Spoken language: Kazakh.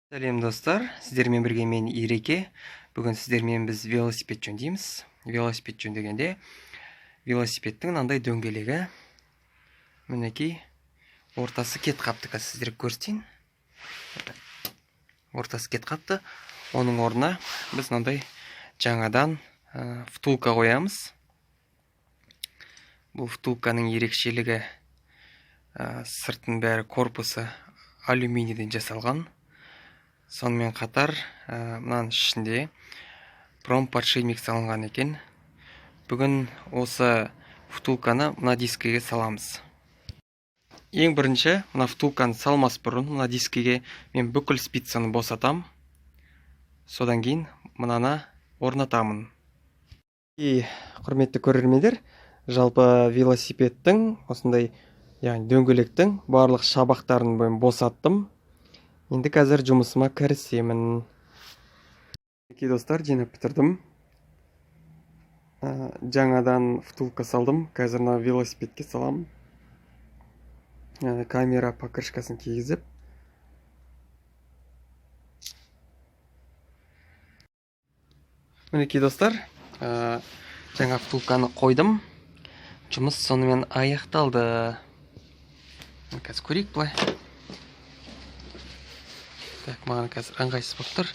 Сәлем достар, сіздермен бірге мен Иреке. Бүгін сіздермен біз велосипед жөндейміз. Велосипед жөндегенде велосипедтің мынандай дөңгелегі мінекей ортасы кет қапты. Қазір сіздерге көрсетейін. Ортасы кет қапты. Оның орнына біз мынандай жаңадан втулка қоямыз. Бұл втулканың ерекшелігі сыртын бәрі корпусы алюминийден жасалған. Сонымен қатар мынаның ішінде промподшипник салынған екен. Бүгін осы втулканы мына дискіге саламыз. Ең бірінші мына втулканы салмас бұрын мына дискіге мен бүкіл спицаны босатам. Содан кейін мынаны орнатамын. Құрметті көрермендер, жалпы велосипедтің осындай дөңгелектің барлық шабақтарын босаттым. Енді қазір жұмысыма кірісемін. Достар, жинап бітірдім. Жаңадан втулка салдым. Қазір мына велосипедке салам. Камера покрышкасын кигізіп. Мінекей достар, жаңа втулканы қойдым. Жұмыс сонымен аяқталды. Қазір көрейік бұлай. Так, маған қазір ыңғайсыз болып тұр.